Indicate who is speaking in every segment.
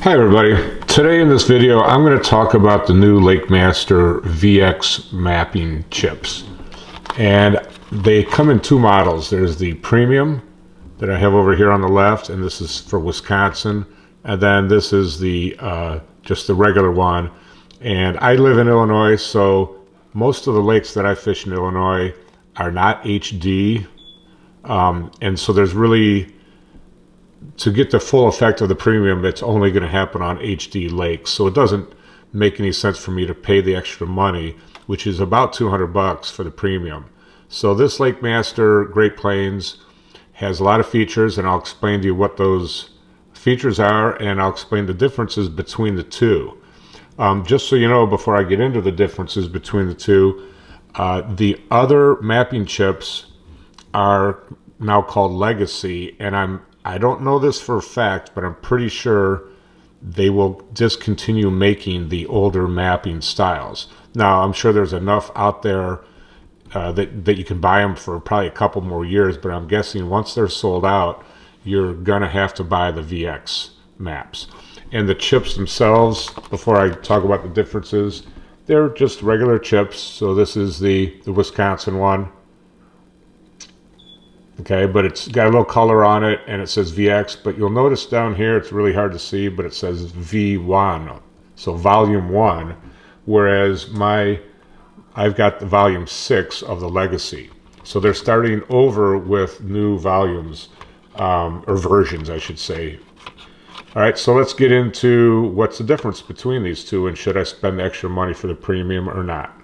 Speaker 1: Hi everybody. Today in this video I'm going to talk about the new Lakemaster VX mapping chips. And they come in two models. There's the premium that I have over here on the left, and this is for Wisconsin. And then this is the just the regular one. And I live in Illinois, so most of the lakes that I fish in Illinois are not HD. And so there's really, to get the full effect of the premium, it's only going to happen on HD lakes. So it doesn't make any sense for me to pay the extra money, which is about $200 for the premium. So this Lakemaster Great Plains has a lot of features, and I'll explain to you what those features are, and I'll explain the differences between the two. Just so you know, before I get into the differences between the two, the other mapping chips are now called Legacy, and I don't know this for a fact, but I'm pretty sure they will discontinue making the older mapping styles. Now, I'm sure there's enough out there that you can buy them for probably a couple more years, but I'm guessing once they're sold out, you're going to have to buy the VX maps. And the chips themselves, before I talk about the differences, they're just regular chips. So this is the Wisconsin one. Okay, but it's got a little color on it, and it says VX, but you'll notice down here, it's really hard to see, but it says V1, so volume 1, whereas I've got the volume 6 of the Legacy. So they're starting over with new volumes, or versions, I should say. All right, so let's get into what's the difference between these two, and should I spend the extra money for the premium or not?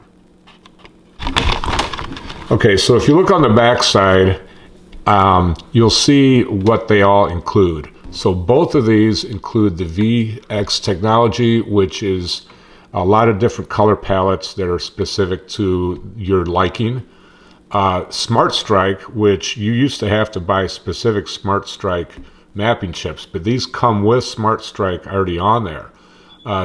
Speaker 1: Okay, so if you look on the back side, you'll see what they all include. So both of these include the VX technology, which is a lot of different color palettes that are specific to your liking. Smart Strike, which you used to have to buy specific Smart Strike mapping chips, but these come with Smart Strike already on there.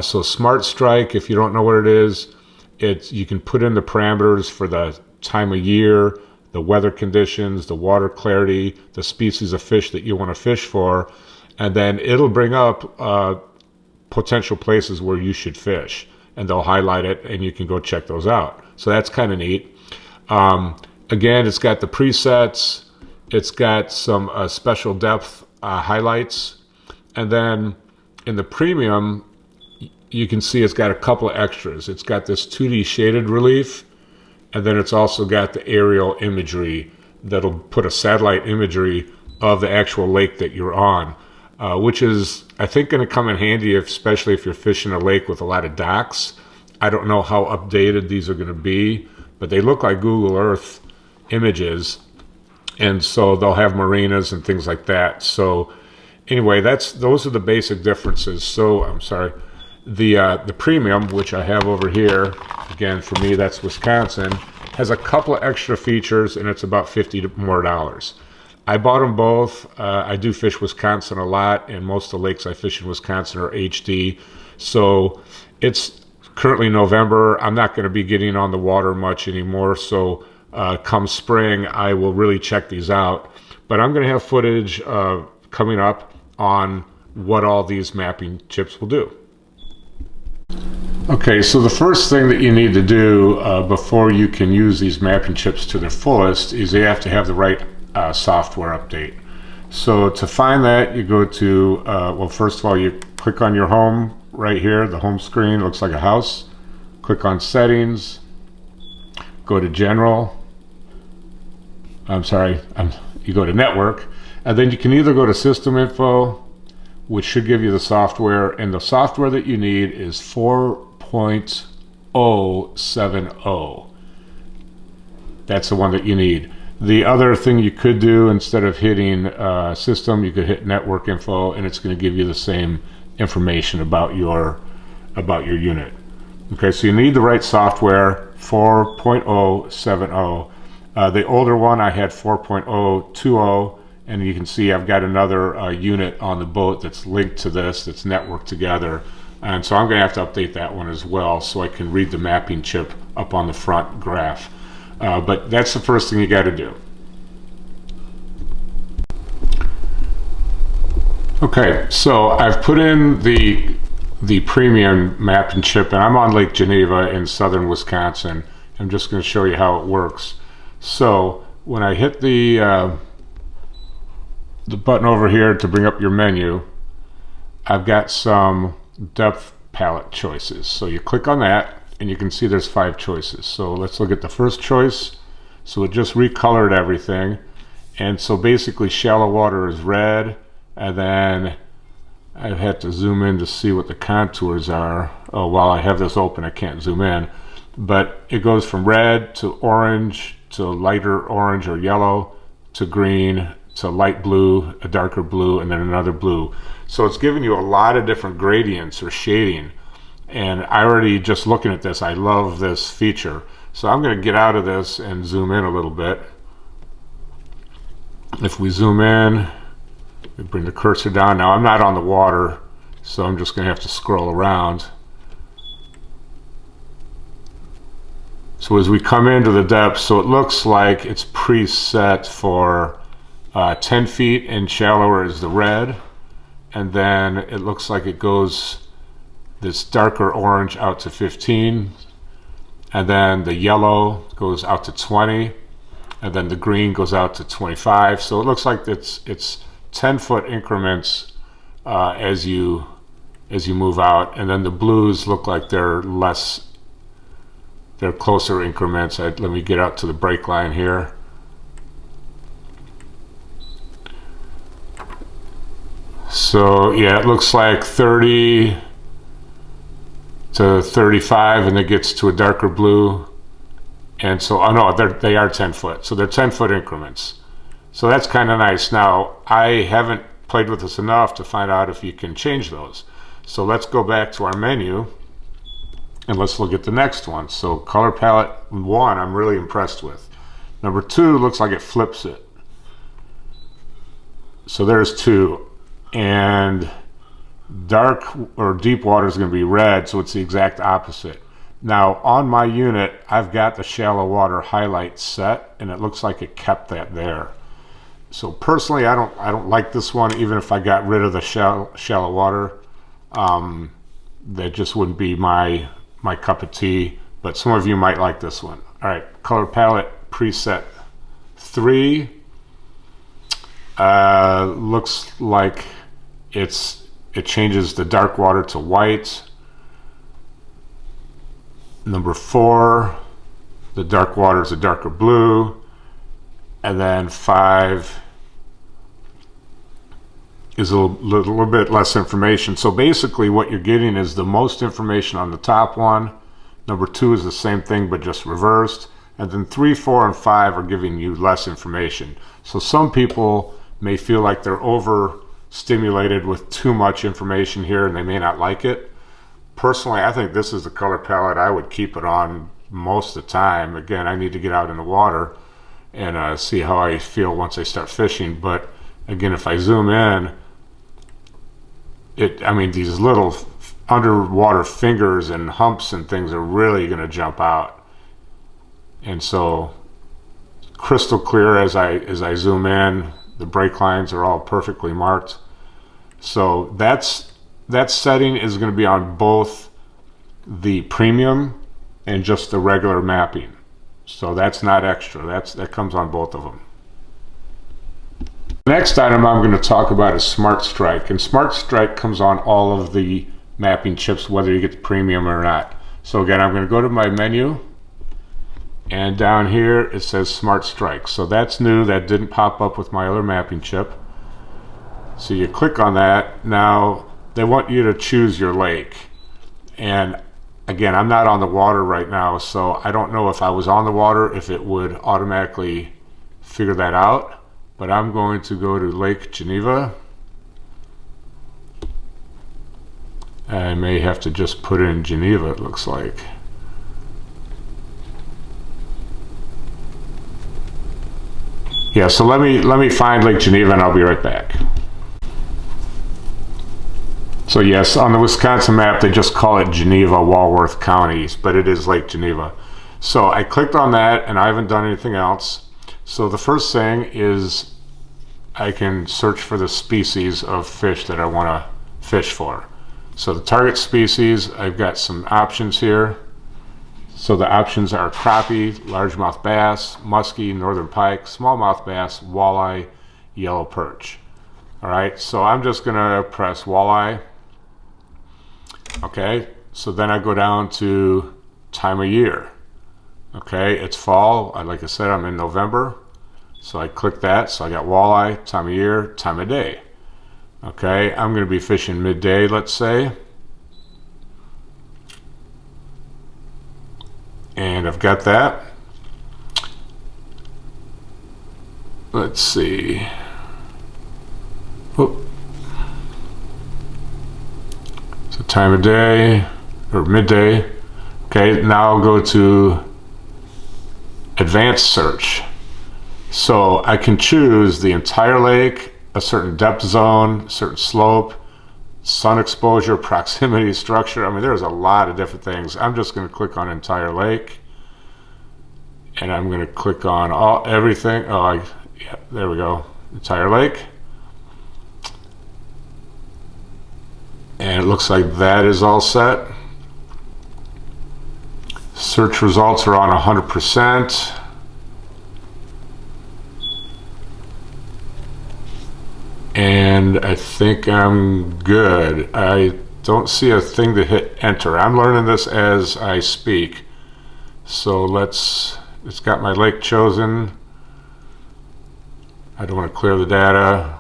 Speaker 1: So Smart Strike, if you don't know what it is, you can put in the parameters for the time of year, the weather conditions, the water clarity, the species of fish that you want to fish for, and then it'll bring up potential places where you should fish, and they'll highlight it, and you can go check those out. So that's kind of neat. Again, it's got the presets, it's got some special depth highlights, and then in the premium, you can see it's got a couple of extras. It's got this 2D shaded relief, and then it's also got the aerial imagery that'll put a satellite imagery of the actual lake that you're on, which is, I think, going to come in handy, especially if you're fishing a lake with a lot of docks. I don't know how updated these are going to be, but they look like Google Earth images, and so they'll have marinas and things like that. So anyway, those are the basic differences. So I'm sorry. The premium, which I have over here, again, for me, that's Wisconsin, has a couple of extra features, and it's about $50 more. I bought them both. I do fish Wisconsin a lot, and most of the lakes I fish in Wisconsin are HD. So it's currently November. I'm not going to be getting on the water much anymore. So come spring, I will really check these out. But I'm going to have footage coming up on what all these mapping chips will do. Okay, so the first thing that you need to do before you can use these mapping chips to their fullest is you have to have the right software update. So to find that, you go to, well, first of all, you click on your home right here. The home screen looks like a house. Click on Settings, go to General. You go to Network, and then you can either go to System Info, which should give you the software, and the software that you need is 4.070. That's the one that you need. The other thing you could do, instead of hitting System, you could hit Network Info, and it's going to give you the same information about your unit. Okay, so you need the right software, 4.070. The older one, I had 4.020. And you can see I've got another unit on the boat that's linked to this, that's networked together. And so I'm going to have to update that one as well so I can read the mapping chip up on the front graph. But that's the first thing you got to do. Okay, so I've put in the premium mapping chip, and I'm on Lake Geneva in southern Wisconsin. I'm just going to show you how it works. So when I hit the button over here to bring up your menu, I've got some depth palette choices. So you click on that, and you can see there's 5 choices. So let's look at the first choice. So it just recolored everything, and so basically shallow water is red, and then I had to zoom in to see what the contours are. Oh, while I have this open, I can't zoom in. But it goes from red to orange to lighter orange or yellow to green to light blue, a darker blue, and then another blue. So it's giving you a lot of different gradients or shading. And I already, just looking at this, I love this feature. So I'm going to get out of this and zoom in a little bit. If we zoom in, we bring the cursor down. Now I'm not on the water, so I'm just going to have to scroll around. So as we come into the depth, so it looks like it's preset for 10 feet and shallower is the red, and then it looks like it goes this darker orange out to 15, and then the yellow goes out to 20, and then the green goes out to 25. So it looks like it's 10-foot increments as you move out, and then the blues look like they're closer increments. Let me get out to the break line here. So yeah, it looks like 30 to 35, and it gets to a darker blue. And so, oh no, they are 10 foot. So they're 10-foot increments. So that's kind of nice. Now, I haven't played with this enough to find out if you can change those. So let's go back to our menu and let's look at the next one. So color palette 1, I'm really impressed with. Number 2 looks like it flips it. So there's 2. And dark or deep water is going to be red, so it's the exact opposite. Now on my unit, I've got the shallow water highlight set, and it looks like it kept that there. So personally, I don't like this one, even if I got rid of the shallow water. That just wouldn't be my cup of tea, but some of you might like this one. All right, color palette preset 3. Looks like it changes the dark water to white. Number 4, the dark water is a darker blue. And then 5 is a little bit less information. So basically what you're getting is the most information on the top one. Number 2 is the same thing, but just reversed. And then 3, 4, and 5 are giving you less information. So some people may feel like they're overstimulated with too much information here, and they may not like it. Personally, I think this is the color palette I would keep it on most of the time. Again, I need to get out in the water and see how I feel once I start fishing. But again, if I zoom in, I mean, these little underwater fingers and humps and things are really going to jump out. And so crystal clear as I zoom in, the break lines are all perfectly marked. So that setting is going to be on both the premium and just the regular mapping. So that's not extra. That comes on both of them. The next item I'm going to talk about is Smart Strike. And Smart Strike comes on all of the mapping chips, whether you get the premium or not. So again, I'm going to go to my menu, and down here it says Smart Strike. So that's new. That didn't pop up with my other mapping chip. So you click on that. Now they want you to choose your lake. And again, I'm not on the water right now, so I don't know if I was on the water, if it would automatically figure that out. But I'm going to go to Lake Geneva. I may have to just put in Geneva, it looks like. Yeah, so let me find Lake Geneva and I'll be right back. So yes, on the Wisconsin map, they just call it Geneva, Walworth counties, but it is Lake Geneva. So I clicked on that and I haven't done anything else. So the first thing is I can search for the species of fish that I want to fish for. So the target species, I've got some options here. So the options are crappie, largemouth bass, muskie, northern pike, smallmouth bass, walleye, yellow perch. All right, so I'm just gonna press walleye. Okay, so then I go down to time of year. Okay, it's fall. Like I said, I'm in November. So I click that. So I got walleye, time of year, time of day. Okay, I'm gonna be fishing midday, let's say. And I've got that. Let's see. Whoop. So time of day, or midday. Okay, now I'll go to advanced search. So I can choose the entire lake, a certain depth zone, certain slope, sun exposure, proximity, structure. I mean, there's a lot of different things. I'm just going to click on entire lake, and I'm going to click on everything. Yeah, there we go, entire lake. And it looks like that is all set. Search results are on 100%. And I think I'm good. I don't see a thing to hit enter. I'm learning this as I speak. So it's got my lake chosen. I don't want to clear the data.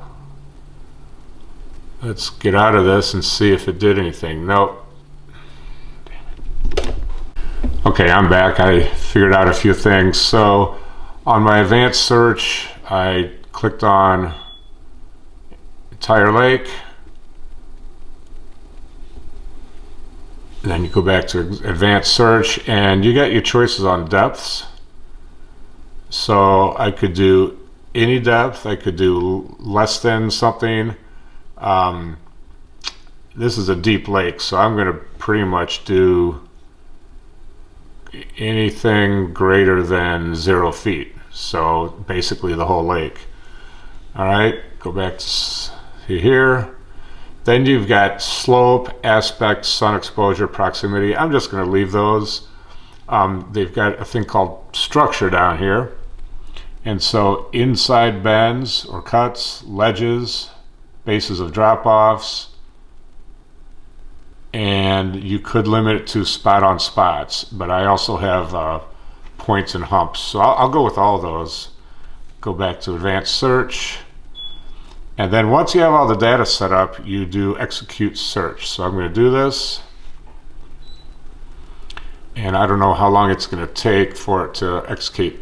Speaker 1: Let's get out of this and see if it did anything. Nope. Okay, I'm back. I figured out a few things. So on my advanced search, I clicked on entire lake. Then you go back to advanced search, and you got your choices on depths. So I could do any depth. I could do less than something. This is a deep lake, so I'm going to pretty much do anything greater than 0 feet. So basically the whole lake. All right, go back to here. Then you've got slope, aspect, sun exposure, proximity. I'm just going to leave those. They've got a thing called structure down here. And so inside bends or cuts, ledges, bases of drop-offs, and you could limit it to spot on spots, but I also have points and humps. So I'll go with all those. Go back to advanced search. And then once you have all the data set up, you do execute search. So I'm going to do this. And I don't know how long it's going to take for it to execute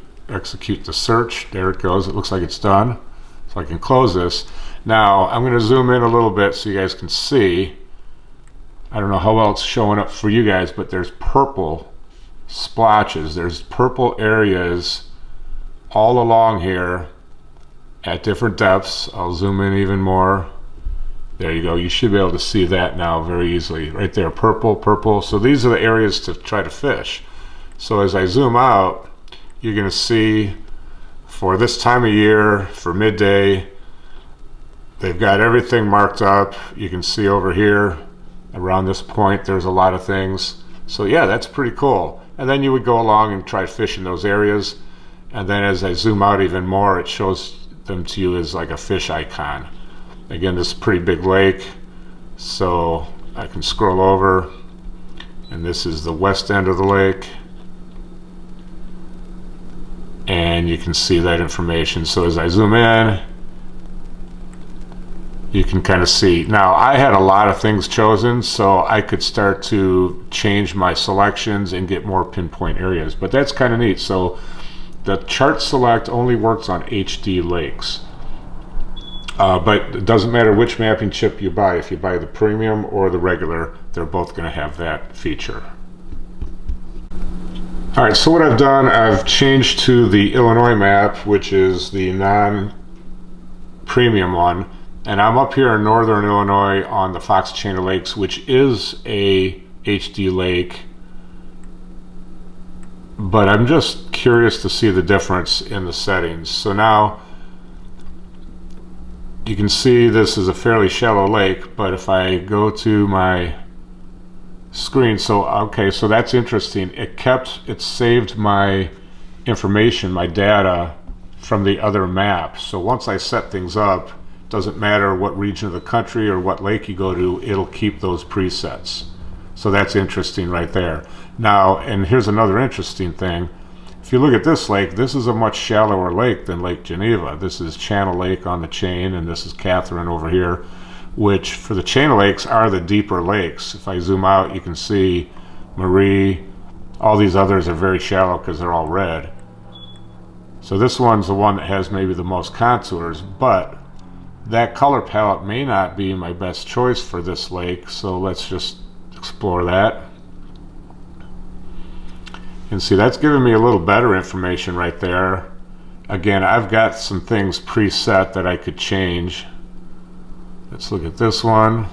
Speaker 1: the search. There it goes. It looks like it's done. So I can close this. Now I'm going to zoom in a little bit so you guys can see. I don't know how well it's showing up for you guys, but there's purple splotches. There's purple areas all along here at different depths. I'll zoom in even more. There you go. You should be able to see that now very easily. Right there, purple, purple. So these are the areas to try to fish. So as I zoom out, you're going to see for this time of year, for midday, they've got everything marked up. You can see over here around this point there's a lot of things. So yeah, that's pretty cool. And then you would go along and try to fish in those areas, and then as I zoom out even more, it shows them to you as like a fish icon. Again, this is a pretty big lake, so I can scroll over, and this is the west end of the lake, and you can see that information. So as I zoom in, you can kind of see. Now I had a lot of things chosen, so I could start to change my selections and get more pinpoint areas, but that's kind of neat. So the chart select only works on HD lakes, but it doesn't matter which mapping chip you buy. If you buy the premium or the regular, they're both going to have that feature. All right, so what I've done, I've changed to the Illinois map, which is the non-premium one. And I'm up here in northern Illinois on the Fox Chain of Lakes, which is a HD lake. But I'm just curious to see the difference in the settings. So now, you can see this is a fairly shallow lake, but if I go to my screen, so okay, so that's interesting. It saved my information, my data from the other maps. So once I set things up, doesn't matter what region of the country or what lake you go to, it'll keep those presets. So that's interesting right there. Now, and here's another interesting thing. If you look at this lake, this is a much shallower lake than Lake Geneva. This is Channel Lake on the chain, and this is Catherine over here, which for the chain of lakes are the deeper lakes. If I zoom out, you can see Marie, all these others are very shallow because they're all red. So this one's the one that has maybe the most contours, but that color palette may not be my best choice for this lake, so let's just explore that. And see, that's giving me a little better information right there. Again, I've got some things preset that I could change. Let's look at this one.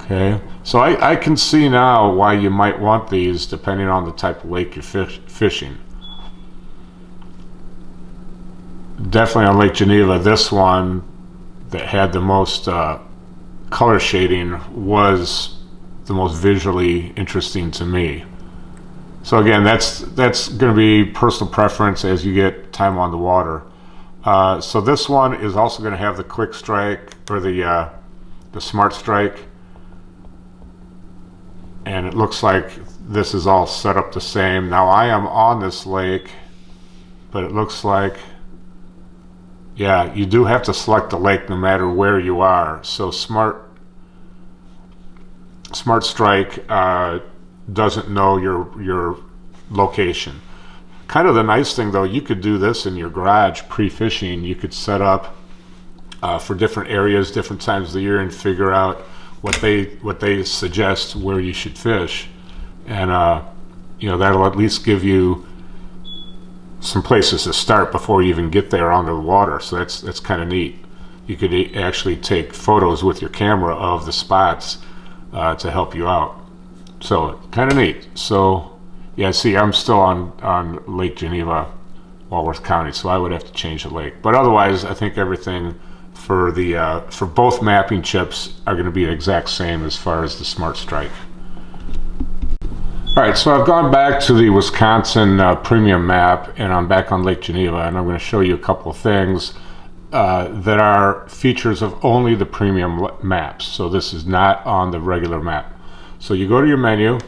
Speaker 1: Okay, so I can see now why you might want these depending on the type of lake you're fishing. Definitely on Lake Geneva, this one that had the most color shading was the most visually interesting to me. So again, that's going to be personal preference as you get time on the water. So this one is also going to have the quick strike, or the smart strike, and it looks like this is all set up the same. Now I am on this lake, but it looks like, yeah, you do have to select the lake no matter where you are. So Smart Strike doesn't know your location. Kind of the nice thing though, you could do this in your garage pre-fishing. You could set up for different areas, different times of the year, and figure out what they suggest where you should fish, and you know, that'll at least give you some places to start before you even get there onto the water. So that's kind of neat. You could actually take photos with your camera of the spots to help you out. So kind of neat. So yeah, see, I'm still on Lake Geneva, Walworth County, so I would have to change the lake. But otherwise, I think everything for the for both mapping chips are going to be the exact same as far as the Smart Strike. All right, so I've gone back to the Wisconsin premium map, and I'm back on Lake Geneva, and I'm going to show you a couple of things that are features of only the premium maps. So this is not on the regular map. So you go to your menu,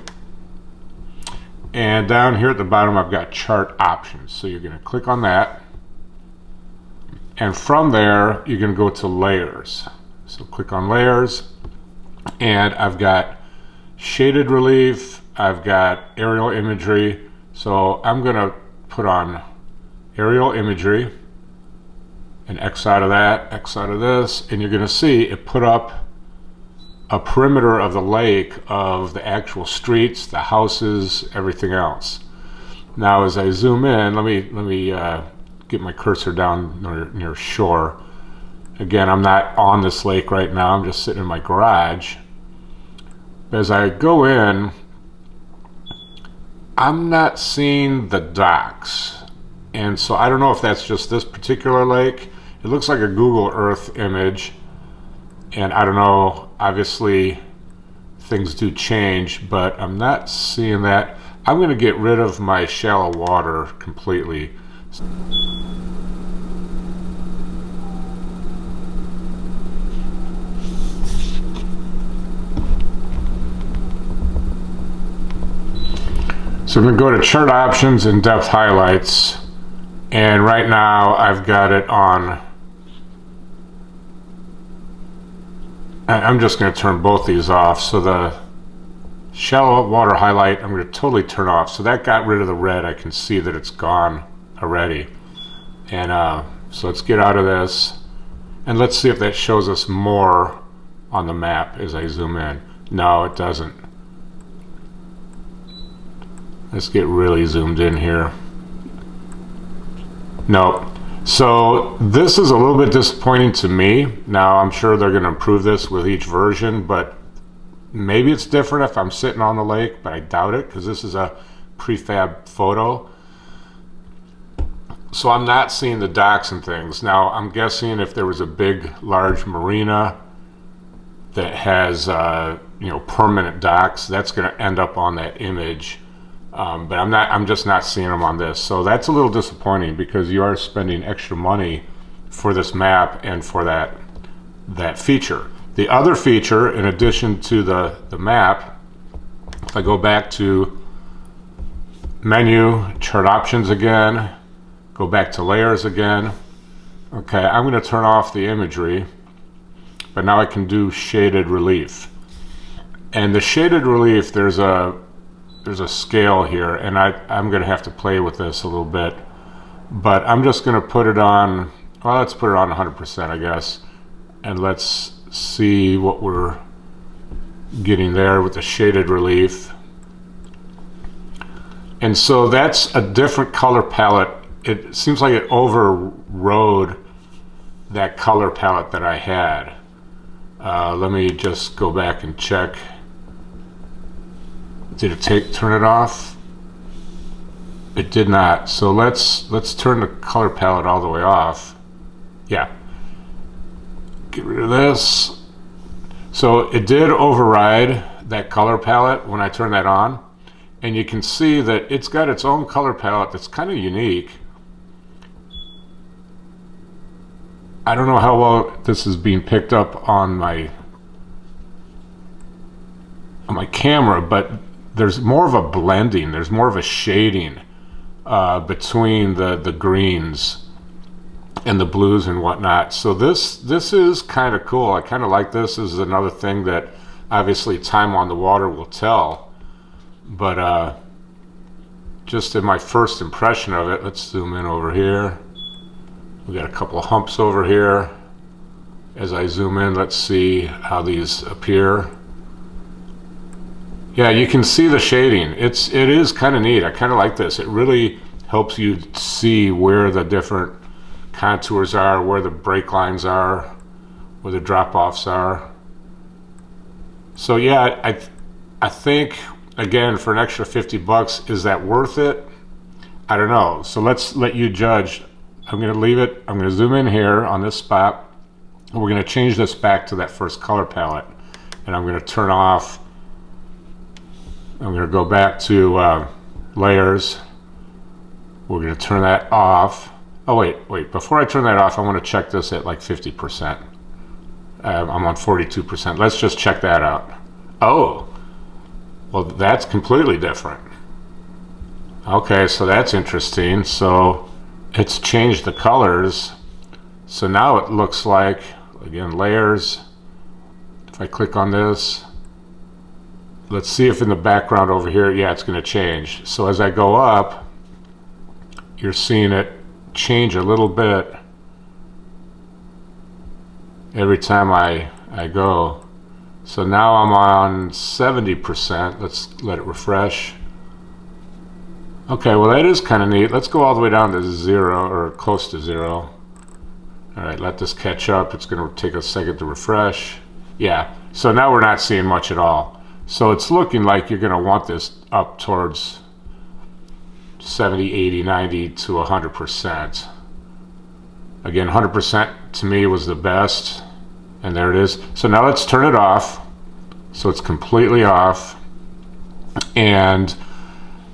Speaker 1: and down here at the bottom I've got chart options. So you're going to click on that, and from there you're going to go to layers. So click on layers, and I've got shaded relief, I've got aerial imagery. So I'm going to put on aerial imagery and X out of that, X out of this, and you're going to see it put up a perimeter of the lake of the actual streets, the houses, everything else. Now as I zoom in, let me get my cursor down near shore. Again, I'm not on this lake right now, I'm just sitting in my garage. As I go in, I'm not seeing the docks, and so I don't know if that's just this particular lake. It looks like a Google Earth image, and I don't know, obviously things do change, but I'm not seeing that. I'm going to get rid of my shallow water completely. So I'm going to go to chart options and depth highlights, and right now I've got it on. I'm just going to turn both these off. So the shallow water highlight I'm going to totally turn off. So that got rid of the red. I can see that it's gone already. And so let's get out of this, and let's see if that shows us more on the map as I zoom in. No, it doesn't. Let's get really zoomed in here. Nope. So this is a little bit disappointing to me. Now I'm sure they're going to improve this with each version, but maybe it's different if I'm sitting on the lake, but I doubt it because this is a prefab photo. So I'm not seeing the docks and things. Now I'm guessing if there was a big, large marina that has permanent docks, that's going to end up on that image. But I'm just not seeing them on this. So that's a little disappointing because you are spending extra money for this map and for that feature. The other feature, in addition to the map, if I go back to menu, chart options again, go back to layers again. Okay, I'm going to turn off the imagery, but now I can do shaded relief. And the shaded relief, there's a scale here, and I'm going to have to play with this a little bit. But I'm just going to put it on, well, let's put it on 100%, I guess. And let's see what we're getting there with the shaded relief. And so that's a different color palette. It seems like it overrode that color palette that I had. Let me just go back and check. Did it turn it off? It did not. So let's turn the color palette all the way off. Yeah. Get rid of this. So it did override that color palette when I turned that on. And you can see that it's got its own color palette that's kind of unique. I don't know how well this is being picked up on my camera, but there's more of a blending, there's more of a shading between the greens and the blues and whatnot. So this is kind of cool. I kind of like this. This is another thing that obviously time on the water will tell. But just in my first impression of it, let's zoom in over here. We got a couple of humps over here. As I zoom in, let's see how these appear. Yeah, you can see the shading. It is kind of neat. I kind of like this. It really helps you see where the different contours are, where the break lines are, where the drop-offs are. So yeah, I think, again, for an extra 50 bucks, is that worth it? I don't know. So let's let you judge. I'm going to leave it. I'm going to zoom in here on this spot. And we're going to change this back to that first color palette. And I'm going to turn off. I'm going to go back to layers. We're going to turn that off. Oh, wait. Before I turn that off, I want to check this at like 50%. I'm on 42%. Let's just check that out. Oh, well, that's completely different. Okay, so that's interesting. So it's changed the colors. So now it looks like, again, layers. If I click on this, let's see if in the background over here, yeah, it's going to change. So as I go up, you're seeing it change a little bit every time I go. So now I'm on 70%. Let's let it refresh. Okay, well, that is kind of neat. Let's go all the way down to 0 or close to 0. All right, let this catch up. It's going to take a second to refresh. Yeah, so now we're not seeing much at all. So it's looking like you're going to want this up towards 70, 80, 90 to 100%. Again, 100% to me was the best. And there it is. So now let's turn it off. So it's completely off. And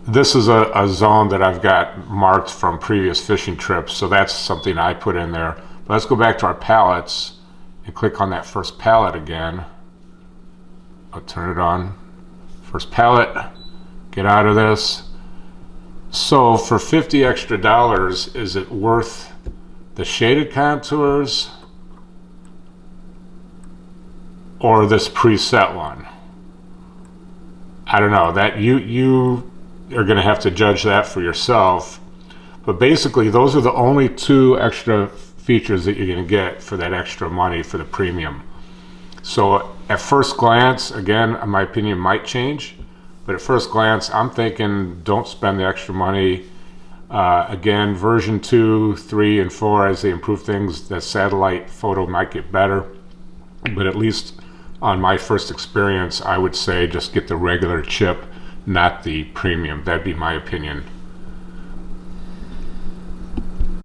Speaker 1: this is a zone that I've got marked from previous fishing trips. So that's something I put in there. But let's go back to our palettes and click on that first palette again. I'll turn it on. First palette. Get out of this. So for $50 extra, is it worth the shaded contours or this preset one? I don't know. That you are going to have to judge that for yourself. But basically, those are the only two extra features that you're going to get for that extra money for the premium. So at first glance, again, my opinion might change. But at first glance, I'm thinking don't spend the extra money. Again, version 2, 3, and 4, as they improve things, the satellite photo might get better. But at least on my first experience, I would say just get the regular chip, not the premium. That'd be my opinion.